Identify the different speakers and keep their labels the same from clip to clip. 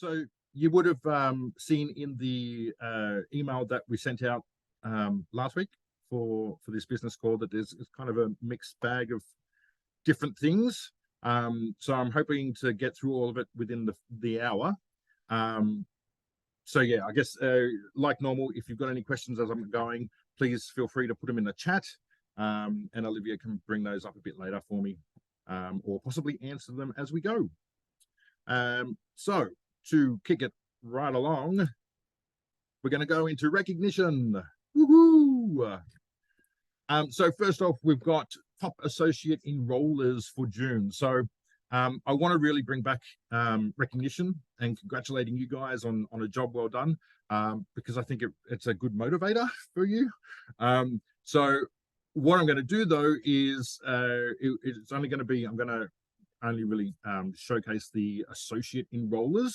Speaker 1: So you would have seen in the email that we sent out last week for this business call that there's kind of a mixed bag of different things. So I'm hoping to get through all of it within the hour. So yeah, I guess like normal, if you've got any questions as I'm going, please feel free to put them in the chat, and Olivia can bring those up a bit later for me, or possibly answer them as we go. So to kick it right along, we're going to go into recognition. Woohoo! So first off, we've got top associate enrollers for June. So I want to really bring back recognition and congratulating you guys on a job well done, because I think it's a good motivator for you. So what I'm going to do though is it's only going to be, I'm going to only really showcase the associate enrollers.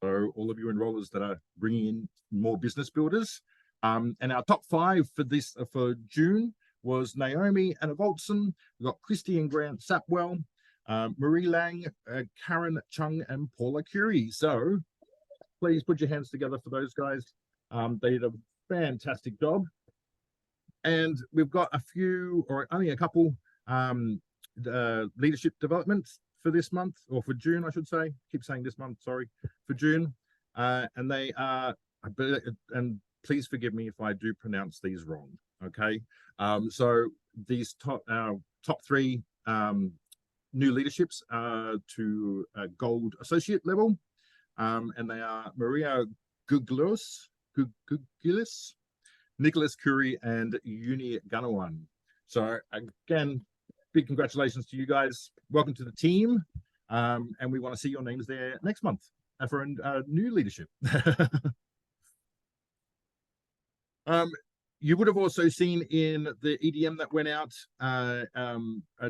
Speaker 1: So all of you enrollers that are bringing in more business builders. And our top 5 for this for June was Naomi and Voltson. We've got Christy and Grant Sapwell, Marie Lang, Karen Chung, and Paula Curie. So please put your hands together for those guys. They did a fantastic job. And we've got a few, or only a couple, leadership developments for this month, or for June, I should say. Keep saying this month, sorry, for June. And they are, and please forgive me if I do pronounce these wrong, okay? So these top 3 new leaderships to gold associate level, and they are Maria Gugulis, Nicholas Curry, and Uni Ganawan. So again, big congratulations to you guys. Welcome to the team, and we want to see your names there next month for a new leadership. You would have also seen in the EDM that went out a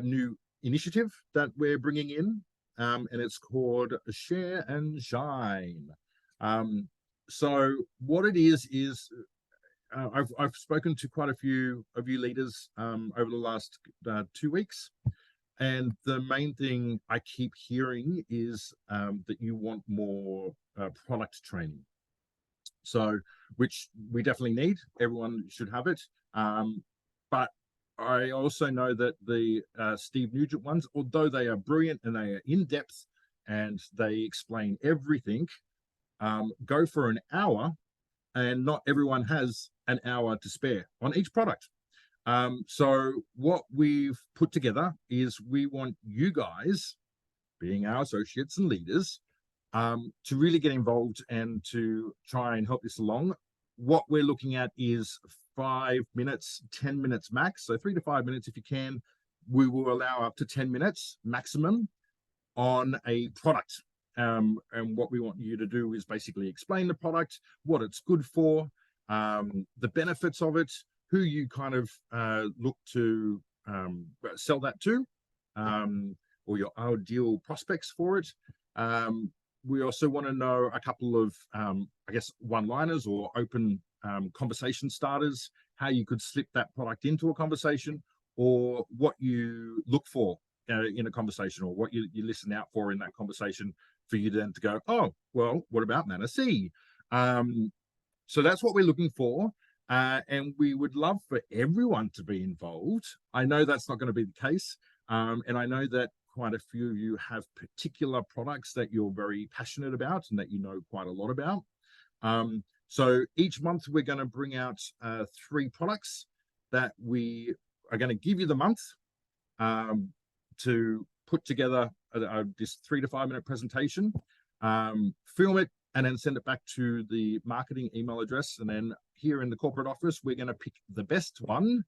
Speaker 1: new initiative that we're bringing in, and it's called Share and Shine. So what it is I've spoken to quite a few of you leaders over the last 2 weeks, and the main thing I keep hearing is that you want more product training. So, which we definitely need. Everyone should have it. But I also know that the Steve Nugent ones, although they are brilliant and they are in depth and they explain everything, go for an hour, and not everyone has an hour to spare on each product. So what we've put together is we want you guys, being our associates and leaders, to really get involved and to try and help this along. What we're looking at is 5 minutes, 10 minutes max. So 3 to 5 minutes if you can. We will allow up to 10 minutes maximum on a product. And what we want you to do is basically explain the product, what it's good for, the benefits of it, who you kind of look to sell that to, or your ideal prospects for it. We also want to know a couple of, I guess, one-liners or open conversation starters, how you could slip that product into a conversation, or what you look for in a conversation, or what you listen out for in that conversation, for you then to go, oh, well, what about Manor C? So that's what we're looking for. And we would love for everyone to be involved. I know that's not going to be the case. And I know that quite a few of you have particular products that you're very passionate about and that you know quite a lot about. So each month we're going to bring out 3 products that we are going to give you the month to put together this 3 to 5 minute presentation, film it, and then send it back to the marketing email address. And then here in the corporate office, we're going to pick the best one.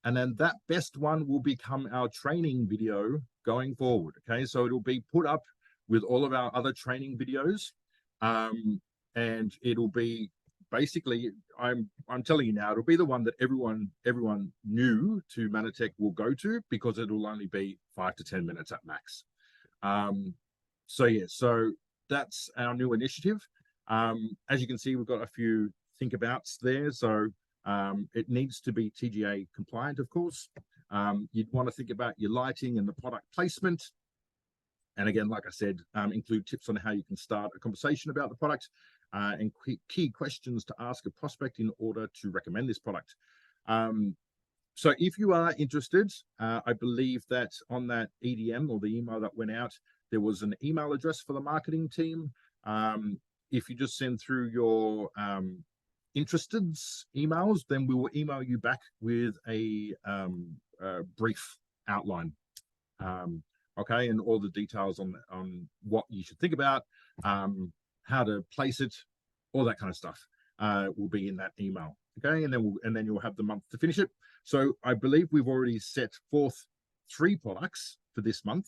Speaker 1: And then that best one will become our training video going forward. Okay, so it'll be put up with all of our other training videos. And it'll be basically, I'm telling you now, it'll be the one that everyone new to Manatech will go to, because it'll only be 5 to 10 minutes at max. So yeah, so that's our new initiative. As you can see, we've got a few think abouts there. So it needs to be TGA compliant, of course. You'd want to think about your lighting and the product placement. And again, like I said, include tips on how you can start a conversation about the product and key questions to ask a prospect in order to recommend this product. So if you are interested, I believe that on that EDM or the email that went out, there was an email address for the marketing team. If you just send through your interested emails, then we will email you back with a brief outline. Okay, and all the details on what you should think about, how to place it, all that kind of stuff will be in that email. Okay, and then you'll have the month to finish it. So I believe we've already set forth 3 products for this month.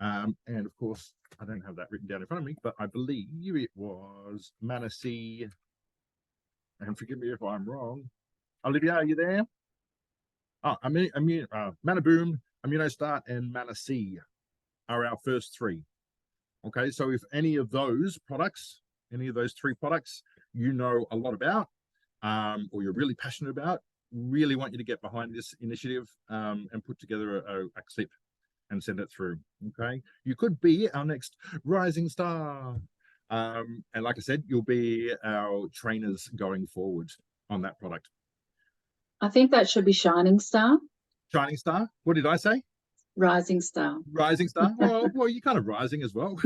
Speaker 1: And of course, I don't have that written down in front of me, but I believe it was Manasee. And forgive me if I'm wrong. Olivia, are you there? Oh, Manaboom, Immunostart, and Manasee are our first 3. Okay, so if any of those 3 products, you know a lot about, or you're really passionate about, really want you to get behind this initiative and put together a clip and send it through. Okay, you could be our next rising star. And like I said, you'll be our trainers going forward on that product.
Speaker 2: I think that should be Shining Star.
Speaker 1: Shining star? What did I say?
Speaker 2: Rising Star.
Speaker 1: Rising star? Well, you're kind of rising as well.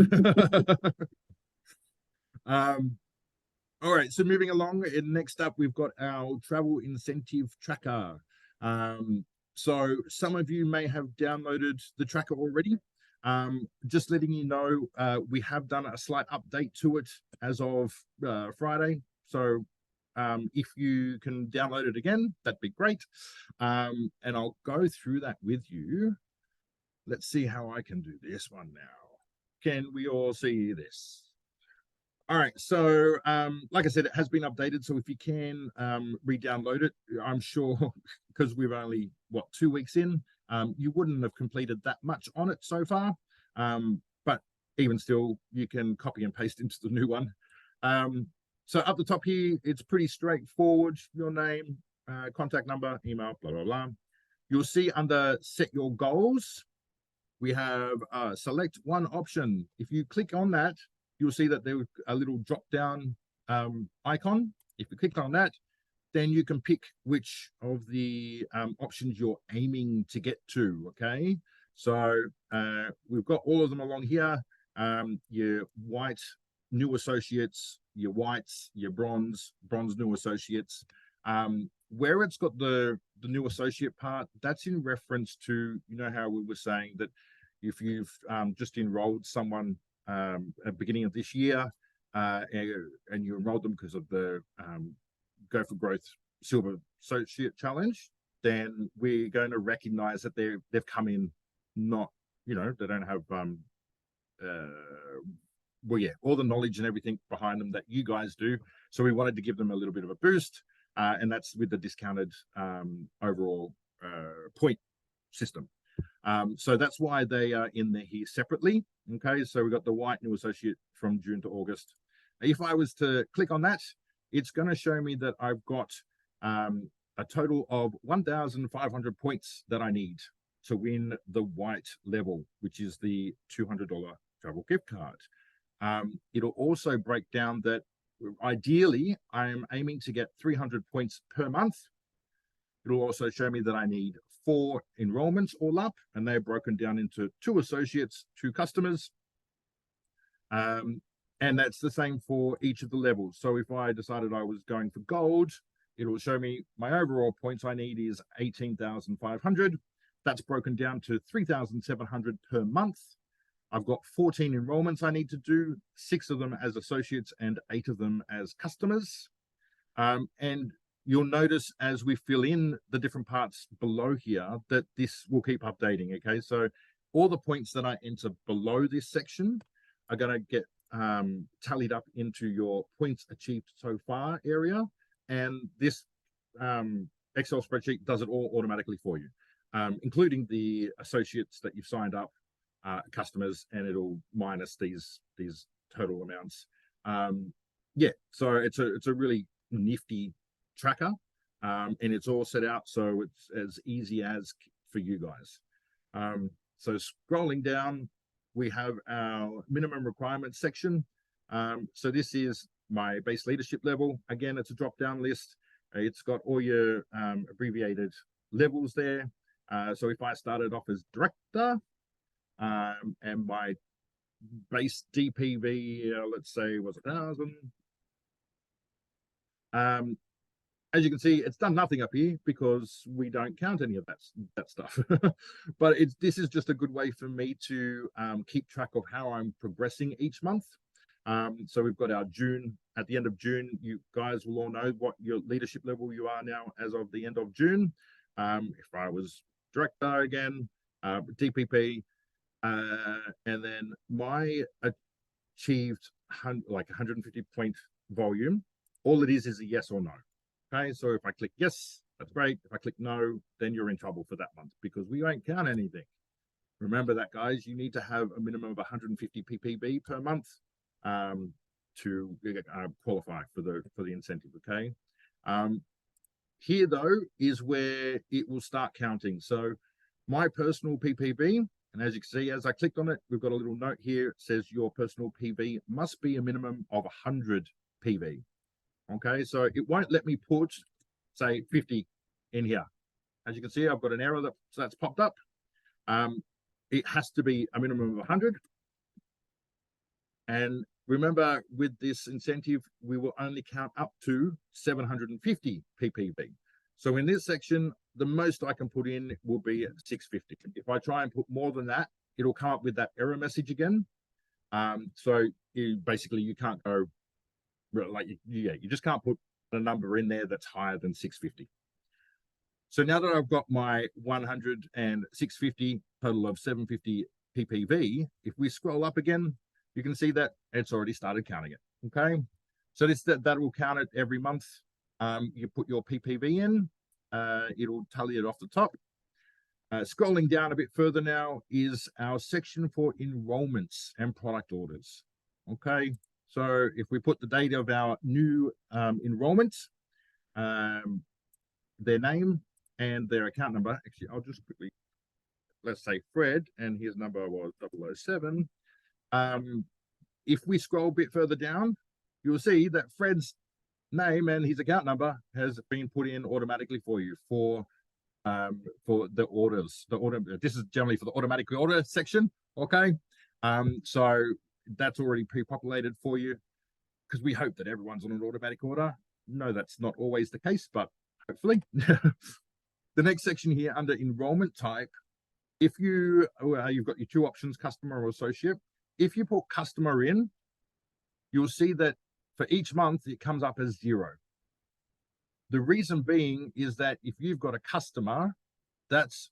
Speaker 1: All right, so moving along, next up, we've got our travel incentive tracker. So some of you may have downloaded the tracker already. Just letting you know, we have done a slight update to it as of Friday. So if you can download it again, that'd be great. And I'll go through that with you. Let's see how I can do this one now. Can we all see this? All right, so like I said, it has been updated. So if you can re-download it, I'm sure because we've only, 2 weeks in, you wouldn't have completed that much on it so far. But even still, you can copy and paste into the new one. So up the top here, it's pretty straightforward. Your name, contact number, email, blah, blah, blah. You'll see under set your goals, we have select one option. If you click on that, you'll see that there's a little drop down icon. If you click on that, then you can pick which of the options you're aiming to get to, okay? So we've got all of them along here. Your white new associates, your whites, your bronze new associates. Where it's got the new associate part, that's in reference to, you know how we were saying that if you've just enrolled someone at the beginning of this year and you enrolled them because of the Go for Growth Silver Associate Challenge, then we're going to recognize that they've come in not, they don't have all the knowledge and everything behind them that you guys do. So we wanted to give them a little bit of a boost, and that's with the discounted overall point system. So that's why they are in there here separately. Okay, so we've got the white new associate from June to August. If I was to click on that, it's going to show me that I've got a total of 1,500 points that I need to win the white level, which is the $200 travel gift card. It'll also break down that ideally I am aiming to get 300 points per month. It'll also show me that I need 4 enrollments all up, and they're broken down into 2 associates, 2 customers. And that's the same for each of the levels. So if I decided I was going for gold, it'll show me my overall points I need is 18,500. That's broken down to 3,700 per month. I've got 14 enrollments I need to do, 6 of them as associates and 8 of them as customers. And you'll notice as we fill in the different parts below here that this will keep updating, okay? So all the points that I enter below this section are going to get tallied up into your points achieved so far area. And this Excel spreadsheet does it all automatically for you, including the associates that you've signed up, customers, and it'll minus these total amounts. So it's a really nifty tracker, and it's all set out so it's as easy as for you guys. So scrolling down, we have our minimum requirements section. So this is my base leadership level. Again, it's a drop-down list. It's got all your abbreviated levels there. So if I started off as director, and my base DPV, let's say, was 1,000. As you can see, it's done nothing up here because we don't count any of that stuff. But this is just a good way for me to keep track of how I'm progressing each month. So we've got our June. At the end of June, you guys will all know what your leadership level you are now as of the end of June. If I was director again, DPP, and then my achieved like 150 point volume. All it is a yes or no. Okay, so if I click yes, that's great. If I click no, then you're in trouble for that month because we won't count anything. Remember that, guys. You need to have a minimum of 150 ppb per month to qualify for the incentive. Okay. Here though is where it will start counting. So my personal ppb, and as you can see, as I clicked on it, we've got a little note here. It says your personal PV must be a minimum of 100 PV. Okay, so it won't let me put, say, 50 in here. As you can see, I've got an error that's popped up. It has to be a minimum of 100. And remember, with this incentive, we will only count up to 750 ppb. So in this section, the most I can put in will be 650. If I try and put more than that, it'll come up with that error message again. So basically, you can't go, like, you just can't put a number in there that's higher than 650. So now that I've got my 100 and 650, total of 750 ppv, if we scroll up again, you can see that it's already started counting it. Okay, so that will count it every month. You put your ppv in, it'll tally it off the top. Scrolling down a bit further now is our section for enrollments and product orders. Okay, so if we put the date of our new enrollments, their name and their account number. Actually, I'll just quickly, let's say Fred, and his number was 007. If we scroll a bit further down, you'll see that Fred's name and his account number has been put in automatically for you for the orders. This is generally for the automatic order section. Okay, so that's already pre-populated for you because we hope that everyone's on an automatic order. No, that's not always the case, but hopefully. The next section here under enrollment type, if you've got your two options, customer or associate. If you put customer in, you'll see that for each month it comes up as 0. The reason being is that if you've got a customer, that's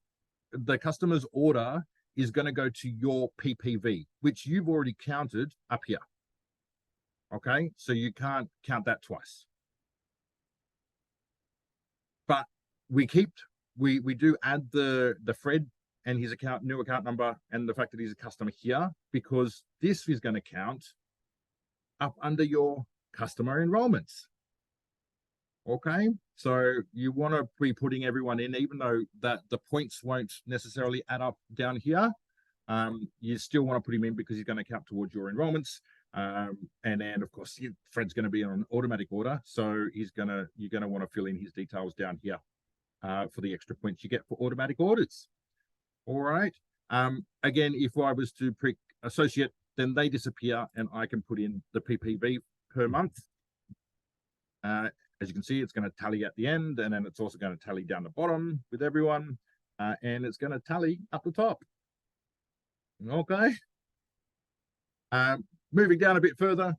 Speaker 1: the customer's order is going to go to your PPV, which you've already counted up here. Okay, so you can't count that twice. But we do add the Fred and his new account number and the fact that he's a customer here, because this is going to count up under your customer enrollments. Okay, so you want to be putting everyone in, even though that the points won't necessarily add up down here. You still want to put him in because he's going to count towards your enrollments. And then of course Fred's going to be on an automatic order, so you're going to want to fill in his details down here for the extra points you get for automatic orders. All right. Again, if I was to pick associate, then they disappear and I can put in the PPV per month. As you can see, it's going to tally at the end, and then it's also going to tally down the bottom with everyone, and it's going to tally up the top. Okay. Moving down a bit further,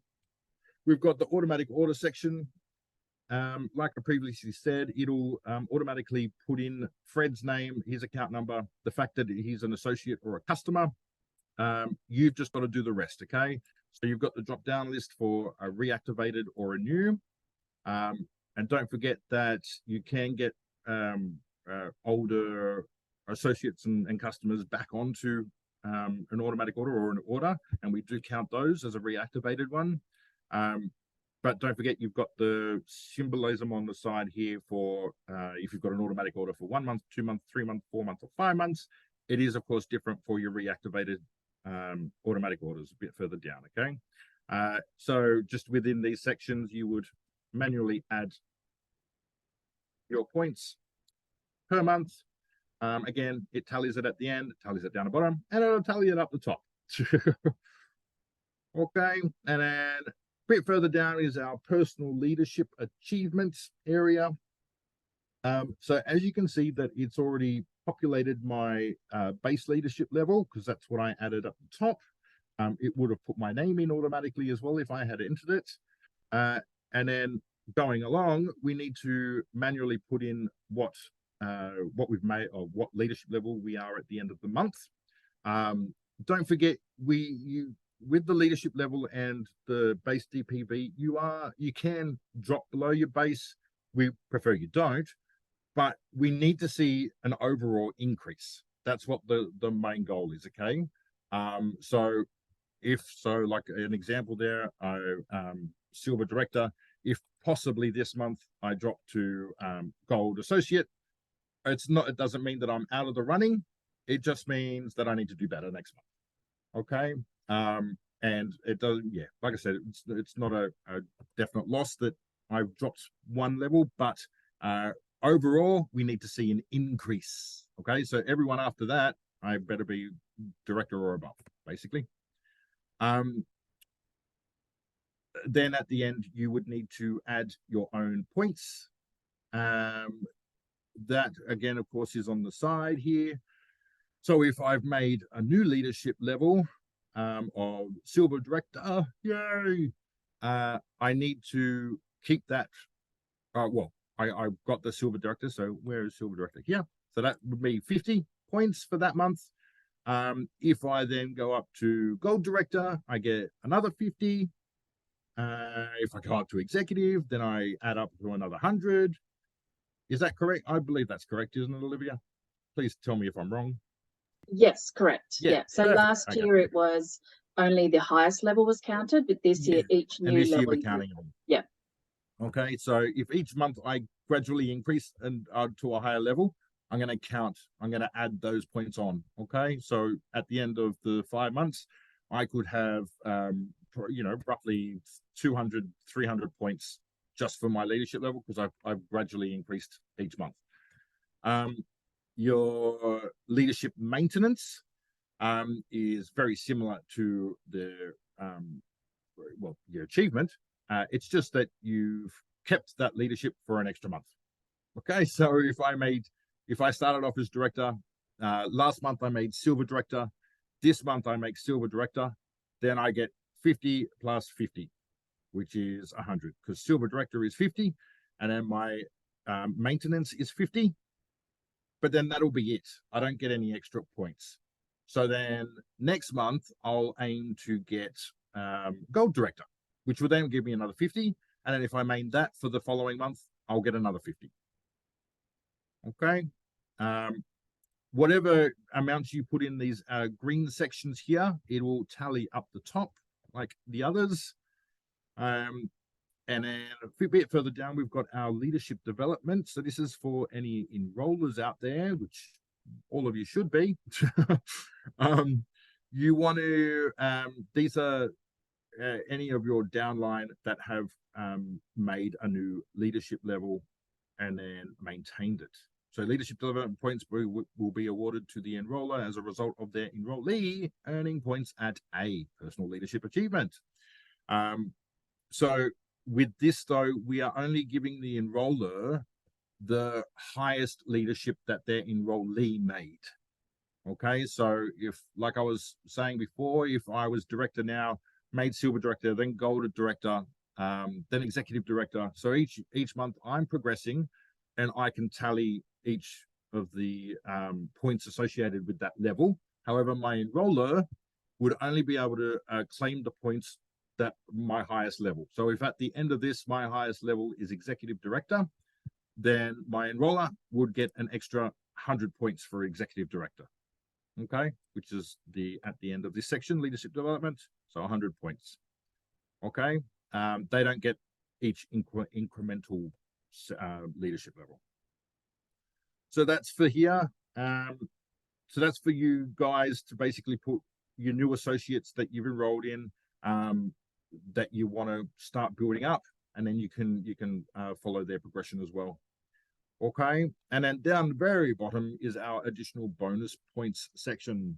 Speaker 1: we've got the automatic order section. Like I previously said, it'll automatically put in Fred's name, his account number, the fact that he's an associate or a customer. You've just got to do the rest. Okay, so you've got the drop down list for a reactivated or a new. And don't forget that you can get older associates and customers back onto an automatic order or an order, and we do count those as a reactivated one. But don't forget, you've got the symbolism on the side here for if you've got an automatic order for 1 month, 2 months, 3 months, 4 months, or 5 months. It is, of course, different for your reactivated automatic orders a bit further down. Okay. So just within these sections, you would manually add your points per month. Again, it tallies it at the end, it tallies it down the bottom, and it'll tally it up the top. Okay, and then a bit further down is our personal leadership achievements area. So as you can see that it's already populated my base leadership level, because that's what I added up the top. It would have put my name in automatically as well if I had entered it. And then going along, we need to manually put in what we've made, or what leadership level we are at the end of the month. Don't forget, with the leadership level and the base DPV, you can drop below your base. We prefer you don't, but we need to see an overall increase. That's what the main goal is. Okay. So like an example there, silver director, if possibly this month I drop to gold associate, it doesn't mean that I'm out of the running. It just means that I need to do better next month. Okay. And it doesn't, yeah, like I said, it's not a definite loss that I've dropped one level, but overall we need to see an increase. Okay. So everyone after that, I better be director or above, basically. Then at the end, you would need to add your own points. That again, of course, is on the side here. So if I've made a new leadership level of silver director, yay, I need to keep that. Well, I've got the silver director. So where is silver director? Here. So that would be 50 points for that month. If I then go up to gold director, I get another 50. If I go up to executive, then I add up to another 100. Is that correct? I believe that's correct, isn't it, Olivia? Please tell me if I'm wrong.
Speaker 2: Yes, correct.
Speaker 1: Yeah,
Speaker 2: So
Speaker 1: perfect.
Speaker 2: last
Speaker 1: Okay.
Speaker 2: year it was only the highest level was counted, but this year each
Speaker 1: And
Speaker 2: new
Speaker 1: this year
Speaker 2: level.
Speaker 1: we're counting them.
Speaker 2: Yeah.
Speaker 1: Okay, so if each month I gradually increase and to a higher level, I'm going to add those points on. Okay, so at the end of the 5 months, I could have, roughly 200, 300 points just for my leadership level, because I've gradually increased each month. Your leadership maintenance is very similar to the your achievement. It's just that you've kept that leadership for an extra month. Okay, so if I started off as director, last month I made silver director, this month I make silver director, then I get 50 plus 50, which is 100, because silver director is 50, and then my maintenance is 50. But then that'll be it. I don't get any extra points. So then next month I'll aim to get gold director, which will then give me another 50. And then if I main that for the following month, I'll get another 50. Okay. Whatever amounts you put in these green sections here, it will tally up the top like the others. And then a bit further down, we've got our leadership development. So this is for any enrollers out there, which all of you should be. You want to, these are any of your downline that have made a new leadership level and then maintained it. So leadership development points will be awarded to the enroller as a result of their enrollee earning points at a personal leadership achievement. So with this, though, we are only giving the enroller the highest leadership that their enrollee made. Okay, so if, like I was saying before, if I was director now, made silver director, then gold director, then executive director. So each month I'm progressing, and I can tally each of the points associated with that level. However, my enroller would only be able to claim the points that my highest level. So if at the end of this, my highest level is executive director, then my enroller would get an extra 100 points for executive director. Okay, which is at the end of this section, leadership development. So 100 points. Okay, they don't get each incremental leadership level. So that's for here. So that's for you guys to basically put your new associates that you've enrolled in that you want to start building up, and then you can follow their progression as well. Okay, and then down the very bottom is our additional bonus points section.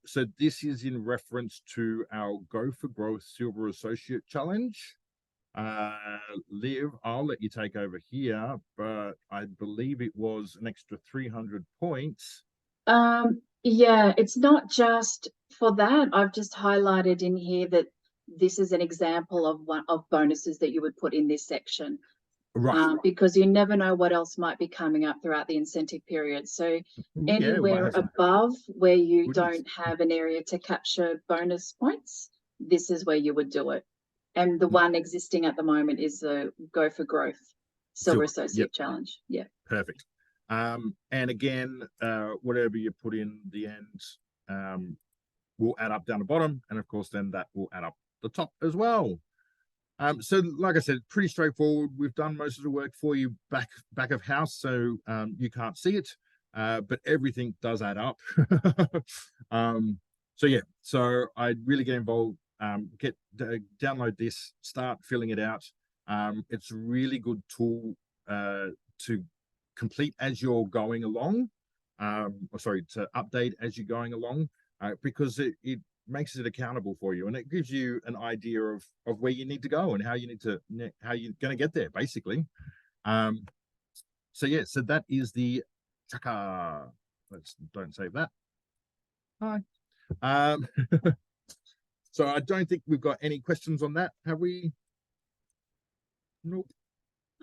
Speaker 1: So this is in reference to our Go for Growth Silver Associate Challenge. Liv, I'll let you take over here, but I believe it was an extra 300 points.
Speaker 2: Yeah, it's not just for that. I've just highlighted in here that this is an example of one of bonuses that you would put in this section.
Speaker 1: Right.
Speaker 2: Because you never know what else might be coming up throughout the incentive period. So anywhere above where you don't have an area to capture bonus points, this is where you would do it. And the one existing at the moment is the Go for Growth Silver Associate Challenge. Yeah.
Speaker 1: Perfect. And again, whatever you put in the end will add up down the bottom. And of course, then that will add up the top as well. So like I said, pretty straightforward. We've done most of the work for you back of house, so you can't see it, but everything does add up. So yeah, so I'd really get involved, download this, start filling it out. It's a really good tool to complete as you're going along, to update as you're going along, because it makes it accountable for you, and it gives you an idea of where you need to go and how you're going to get there, basically. So yeah, so that is the chaka. Don't save that. Hi. So I don't think we've got any questions on that, have we? Nope.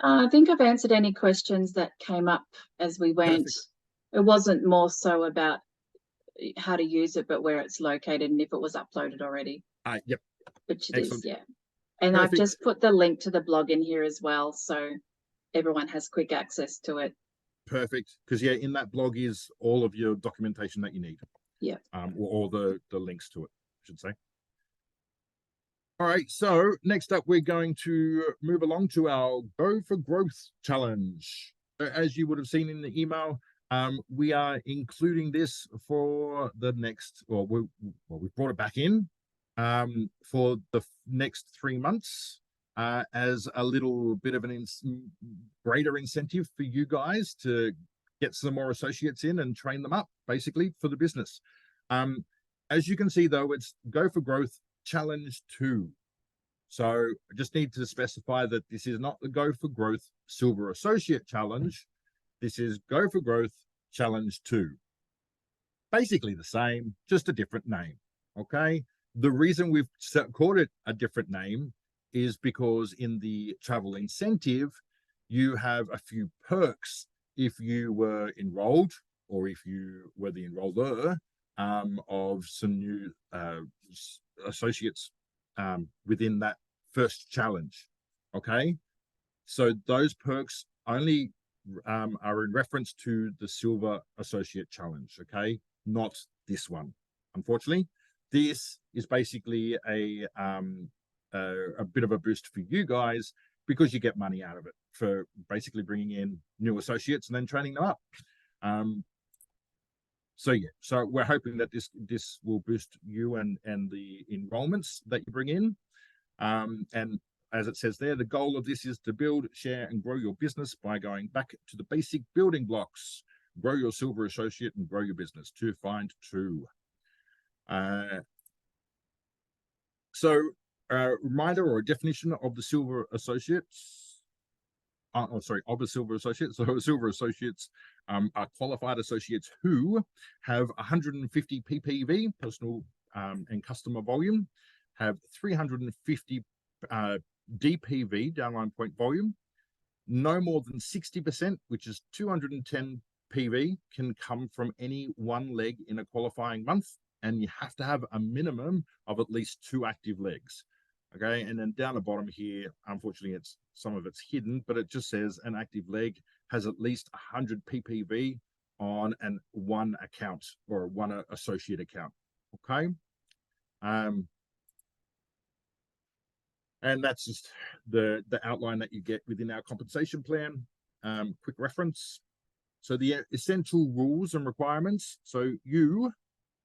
Speaker 2: I think I've answered any questions that came up as we went. Perfect. It wasn't more so about how to use it, but where it's located and if it was uploaded already.
Speaker 1: Yep.
Speaker 2: Which it is, yeah. And perfect. I've just put the link to the blog in here as well, so everyone has quick access to it.
Speaker 1: Perfect, because yeah, in that blog is all of your documentation that you need.
Speaker 2: Yeah.
Speaker 1: Or the links to it, I should say. All right, so next up, we're going to move along to our Go for Growth Challenge. As you would have seen in the email, we are including this for the next, we've brought it back in for the next 3 months as a little bit of an greater incentive for you guys to get some more associates in and train them up, basically, for the business. As you can see, though, it's Go for Growth Challenge 2. So I just need to specify that this is not the Go for Growth Silver Associate Challenge. This is Go for Growth Challenge 2. Basically the same, just a different name, okay? The reason we've called it a different name is because in the travel incentive, you have a few perks if you were enrolled or if you were the enroller of some new associates within that first challenge, okay? So those perks only are in reference to the Silver Associate Challenge, okay? Not this one, unfortunately. This is basically a bit of a boost for you guys because you get money out of it for basically bringing in new associates and then training them up. So yeah, so we're hoping that this will boost you and the enrollments that you bring in. And as it says there, the goal of this is to build, share, and grow your business by going back to the basic building blocks. Grow your Silver Associate and grow your business. 2 find 2. So reminder or a definition of the Silver Associates. Of the Silver Associates. So Silver Associates are qualified associates who have 150 PPV, personal and customer volume, have 350 DPV, downline point volume, no more than 60%, which is 210 PV, can come from any one leg in a qualifying month, and you have to have a minimum of at least 2 active legs. Okay, and then down the bottom here, unfortunately, some of it's hidden, but it just says an active leg has at least 100 PPV on one account or one associate account. Okay, and that's just the outline that you get within our compensation plan. Quick reference. So the essential rules and requirements. So you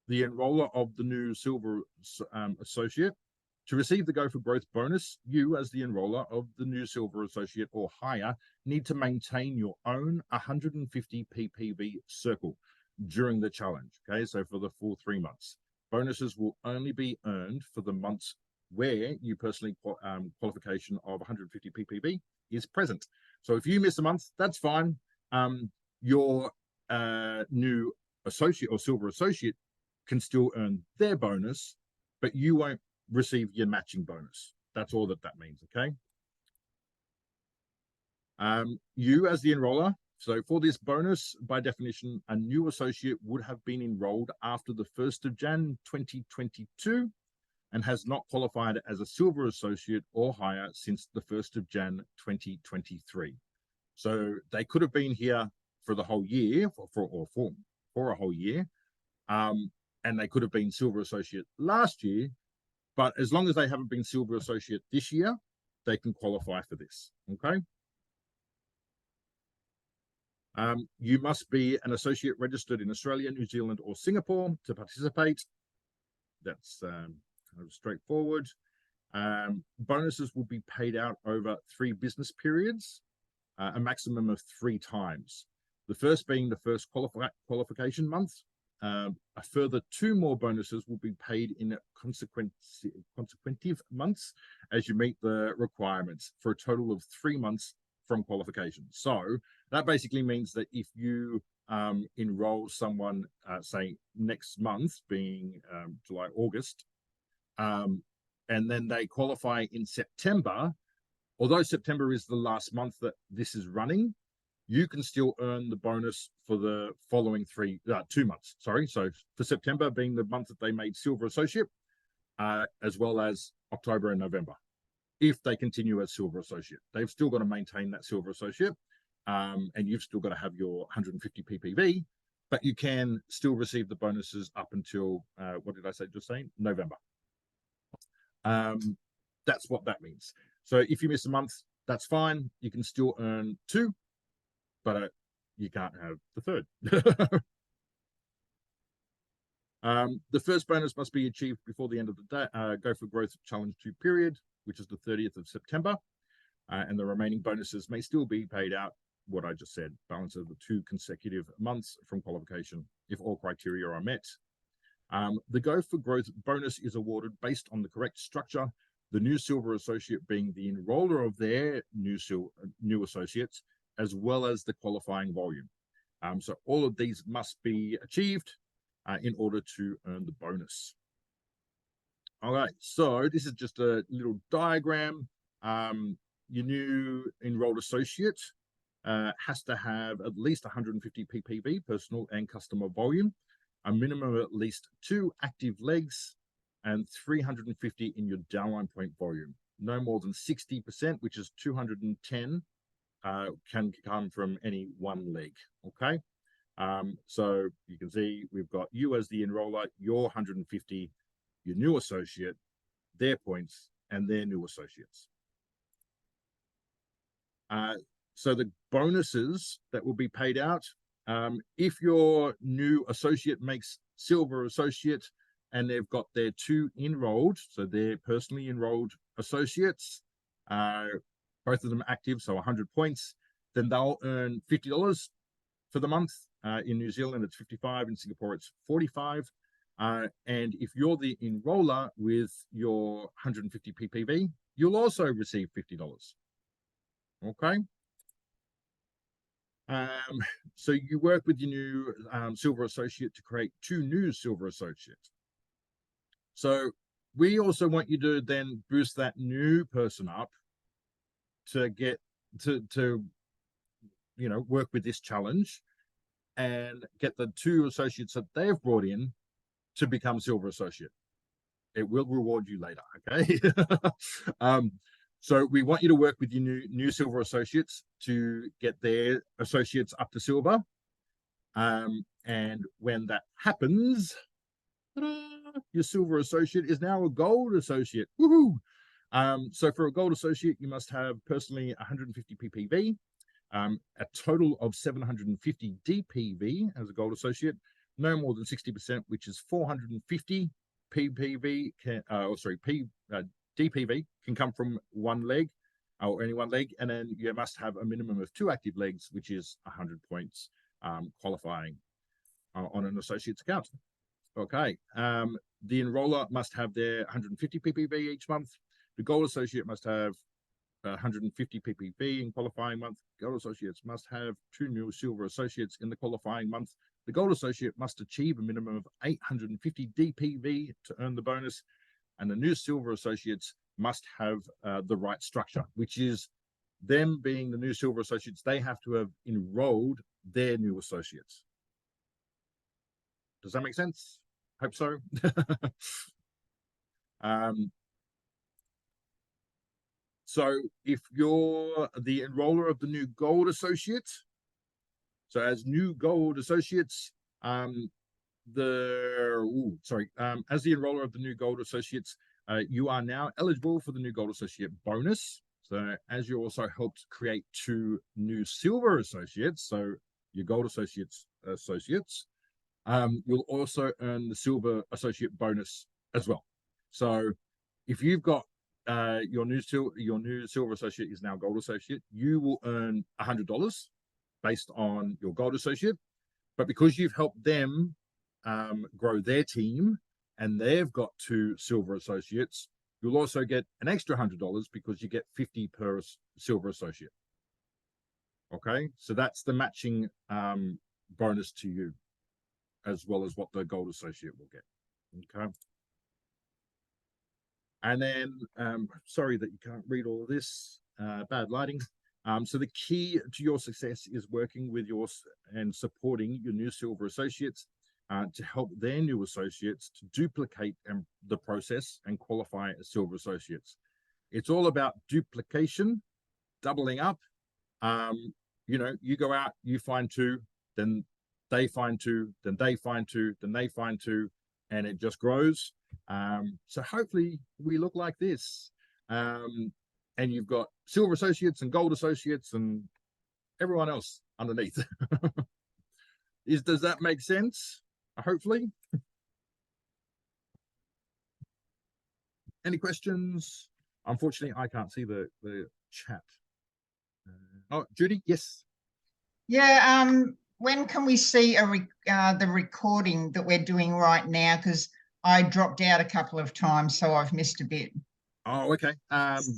Speaker 1: the enroller of the new silver associate. To receive the Go for Growth bonus, you as the enroller of the new silver associate or higher need to maintain your own 150 ppv circle during the challenge. Okay, so for the full 3 months. Bonuses will only be earned for the months where you personally qualification of 150 ppv is present. So if you miss a month, that's fine. Your new associate or silver associate can still earn their bonus, but you won't receive your matching bonus. That's all that means, okay? You as the enroller, so for this bonus, by definition, a new associate would have been enrolled after the 1st of Jan 2022 and has not qualified as a silver associate or higher since the 1st of Jan 2023. So they could have been here for the whole year, for a whole year, and they could have been silver associate last year, but as long as they haven't been silver associate this year, they can qualify for this, okay? You must be an associate registered in Australia, New Zealand, or Singapore to participate. That's kind of straightforward. Bonuses will be paid out over 3 business periods, a maximum of 3 times. The first being the first qualification month. A further 2 more bonuses will be paid in consecutive months as you meet the requirements for a total of 3 months from qualification. So that basically means that if you enroll someone, say next month being July, August, and then they qualify in September, although September is the last month that this is running, you can still earn the bonus for the following 2 months. Sorry, so for September being the month that they made silver associate, as well as October and November, if they continue as silver associate. They've still got to maintain that silver associate, and you've still got to have your 150 ppv, but you can still receive the bonuses up until, what did I say, just saying, November. That's what that means. So if you miss a month, that's fine. You can still earn 2, but you can't have the 3rd. The first bonus must be achieved before the end of the day, Go for Growth Challenge 2 period, which is the 30th of September. And the remaining bonuses may still be paid out, what I just said, balance of the 2 consecutive months from qualification if all criteria are met. The Go for Growth bonus is awarded based on the correct structure, the new silver associate being the enroller of their new associates, as well as the qualifying volume. So all of these must be achieved in order to earn the bonus. All right, so this is just a little diagram. Your new enrolled associate has to have at least 150 ppv, personal and customer volume, a minimum of at least 2 active legs, and 350 in your downline point volume. No more than 60%, which is 210, can come from any one leg, okay? So you can see we've got you as the enroller, your 150, your new associate, their points, and their new associates. So the bonuses that will be paid out, if your new associate makes silver associate and they've got their 2 enrolled, so they're personally enrolled associates, both of them active, so 100 points, then they'll earn $50 for the month. In New Zealand, it's 55. In Singapore, it's 45. And if you're the enroller with your 150 ppv, you'll also receive $50. Okay. So you work with your new silver associate to create 2 new silver associates. So we also want you to then boost that new person up to get to work with this challenge and get the 2 associates that they've brought in to become silver associate. It will reward you later, okay? So we want you to work with your new silver associates to get their associates up to silver. And when that happens, your silver associate is now a gold associate. Woohoo! So for a gold associate, you must have personally 150 ppv, a total of 750 DPV as a gold associate, no more than 60%, which is 450 PPV, DPV can come from one leg or any one leg, and then you must have a minimum of 2 active legs, which is 100 points qualifying on an associate's account. Okay, the enroller must have their 150 PPV each month. The gold associate must have 150 PPV in qualifying month. Gold associates must have 2 new silver associates in the qualifying month. The gold associate must achieve a minimum of 850 DPV to earn the bonus, and the new silver associates must have the right structure, which is them being the new silver associates. They have to have enrolled their new associates. Does that make sense? Hope so. So if you're the enroller of the new gold associate, so as new gold associates, as the enroller of the new gold associates, you are now eligible for the new gold associate bonus. So as you also helped create 2 new silver associates, so your gold associates, you'll also earn the silver associate bonus as well. So if you've got your new silver associate is now gold associate, you will earn $100 based on your gold associate. But because you've helped them grow their team and they've got 2 silver associates, you'll also get an extra $100 because you get 50 per silver associate. Okay, so that's the matching bonus to you, as well as what the gold associate will get. Okay. And then, sorry that you can't read all of this, bad lighting. So the key to your success is working with and supporting your new silver associates to help their new associates to duplicate the process and qualify as silver associates. It's all about duplication, doubling up. You go out, you find 2, then they find 2, then they find 2, then they find 2, and it just grows. So hopefully we look like this, and you've got silver associates and gold associates and everyone else underneath. Does that make sense? Hopefully. Any questions? Unfortunately, I can't see the chat. Oh, Judy, yes.
Speaker 3: Yeah. When can we see the recording that we're doing right now? Because I dropped out a couple of times, so I've missed a bit.
Speaker 1: Oh, okay.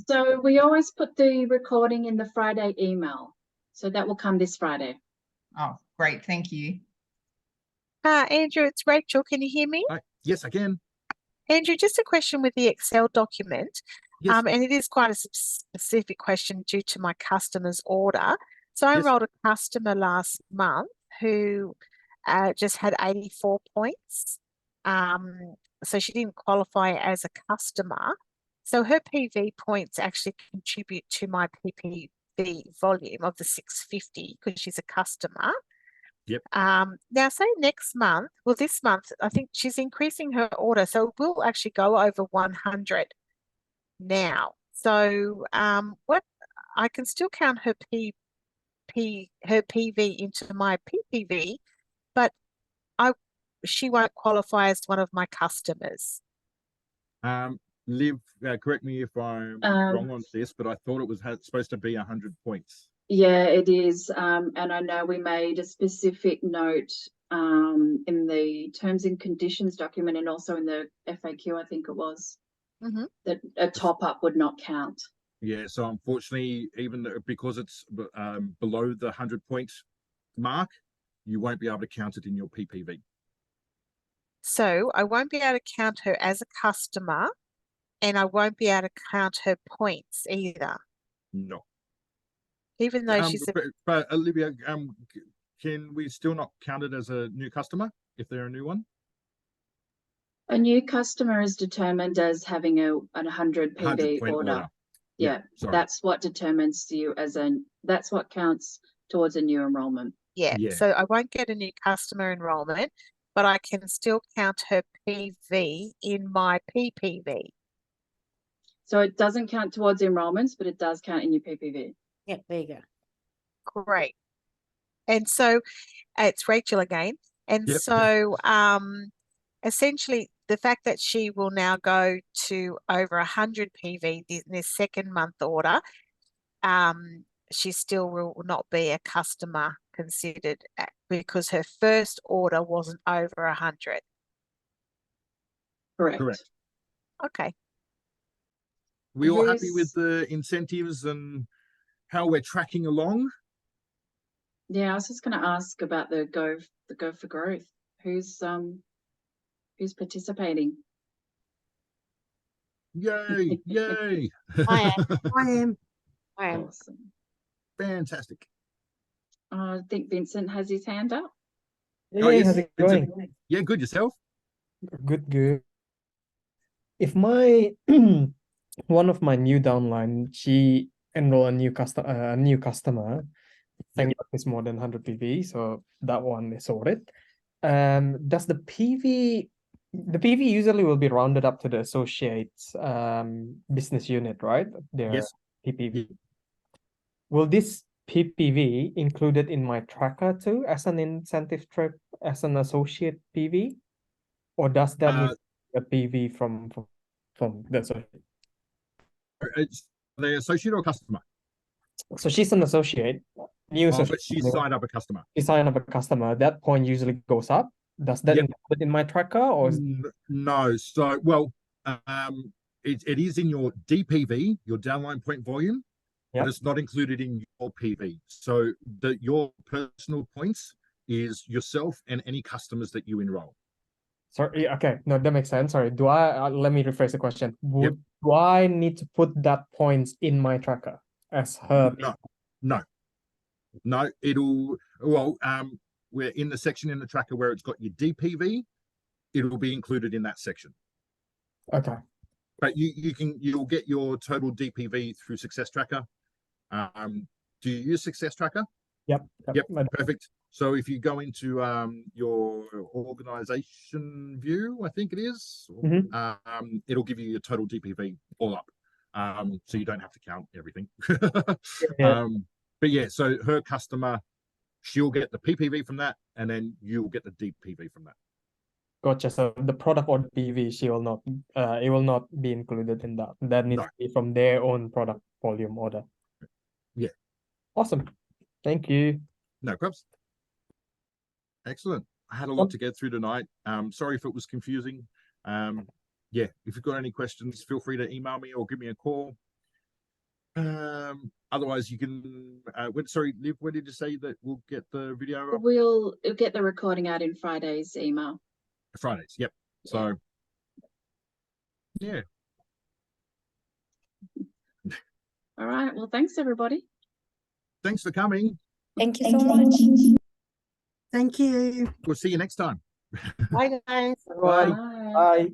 Speaker 2: So we always put the recording in the Friday email. So that will come this Friday.
Speaker 3: Oh, great. Thank you.
Speaker 4: Andrew, it's Rachel. Can you hear me?
Speaker 1: Yes, I can.
Speaker 4: Andrew, just a question with the Excel document.
Speaker 1: Yes.
Speaker 4: And it is quite a specific question due to my customer's order. So I enrolled a customer last month who just had 84 points. So she didn't qualify as a customer. So her PV points actually contribute to my PPV volume of the 650 because she's a customer.
Speaker 1: Yep.
Speaker 4: Now, say next month, well, this month, I think she's increasing her order. So we'll actually go over 100 now. So what I can still count her PV into my PPV, but she won't qualify as one of my customers.
Speaker 1: Liv, correct me if I'm wrong on this, but I thought it was supposed to be 100 points.
Speaker 2: Yeah, it is. And I know we made a specific note in the terms and conditions document and also in the FAQ, I think it was, that a top up would not count.
Speaker 1: Yeah, so unfortunately, even because it's below the 100-point mark, you won't be able to count it in your PPV.
Speaker 4: So I won't be able to count her as a customer, and I won't be able to count her points either.
Speaker 1: No.
Speaker 4: Even though she's
Speaker 1: but Olivia, can we still not count it as a new customer if they're a new one?
Speaker 2: A new customer is determined as having a 100 PV order. Yeah, that's what determines you that's what counts towards a new enrollment.
Speaker 4: Yeah, so I won't get a new customer enrollment, but I can still count her PV in my PPV.
Speaker 2: So it doesn't count towards enrollments, but it does count in your PPV.
Speaker 5: Yeah, there you go.
Speaker 4: Great. And so it's Rachel again. And
Speaker 1: Yep.
Speaker 4: so essentially the fact that she will now go to over 100 PV in this second month order, she still will not be a customer considered because her first order wasn't over 100.
Speaker 2: Correct.
Speaker 4: Okay.
Speaker 1: We all happy
Speaker 2: Who's-
Speaker 1: with the incentives and how we're tracking along?
Speaker 2: Yeah, I was just going to ask about the Go for Growth. Who's participating?
Speaker 1: Yay! Yay!
Speaker 5: I am.
Speaker 2: Awesome.
Speaker 1: Fantastic.
Speaker 2: I think Vincent has his hand up.
Speaker 1: Oh,
Speaker 6: Hey,
Speaker 1: yes,
Speaker 6: how's it
Speaker 1: Vincent.
Speaker 6: going?
Speaker 1: Yeah, good. Yourself?
Speaker 6: Good, good. If my one of my new downline, she enroll a new customer, thank God it's more than 100 PV, so that one is sorted. Does the PV usually will be rounded up to the associates business unit, right? Their
Speaker 1: Yes.
Speaker 6: PPV. Will this PPV included in my tracker too as an incentive trip as an associate PV? Or does that need a PV from the associate?
Speaker 1: It's the associate or customer?
Speaker 6: So she's an associate, new associate.
Speaker 1: But she signed up a customer.
Speaker 6: She signed up a customer. That point usually goes up. Does that
Speaker 1: Yep.
Speaker 6: include it in my tracker or is
Speaker 1: No. So, well, it is in your DPV, your downline point volume,
Speaker 6: Yep.
Speaker 1: but it's not included in your PV. So your personal points is yourself and any customers that you enroll.
Speaker 6: sorry? Okay, no, that makes sense. Sorry. Do I let me rephrase the question. Do I need to put that points in my tracker as her?
Speaker 1: No. We're in the section in the tracker where it's got your DPV. It'll be included in that section.
Speaker 6: Okay.
Speaker 1: But you'll get your total DPV through Success Tracker. Do you use Success Tracker?
Speaker 6: Yep.
Speaker 1: Perfect. So if you go into your organization view, I think it is, it'll give you your total DPV all up. So you don't have to count everything. But yeah, so her customer, she'll get the PPV from that, and then you'll get the DPV from that.
Speaker 6: Gotcha. So the product or PV, she will not, it will not be included in that. That needs to be from their own product volume order.
Speaker 1: Yeah.
Speaker 6: Awesome. Thank you.
Speaker 1: No problems. Excellent. I had a lot to get through tonight. Sorry if it was confusing. Yeah, if you've got any questions, feel free to email me or give me a call. Otherwise you can sorry, Liv, when did you say that we'll get the video up?
Speaker 2: We'll get the recording out in Friday's email.
Speaker 1: Fridays, yep. So yeah.
Speaker 2: All right. Well, thanks everybody.
Speaker 1: Thanks for coming.
Speaker 5: Thank you so much.
Speaker 7: Thank you.
Speaker 1: We'll see you next time.
Speaker 5: Bye, guys.
Speaker 6: Bye.
Speaker 2: Bye.
Speaker 6: Bye.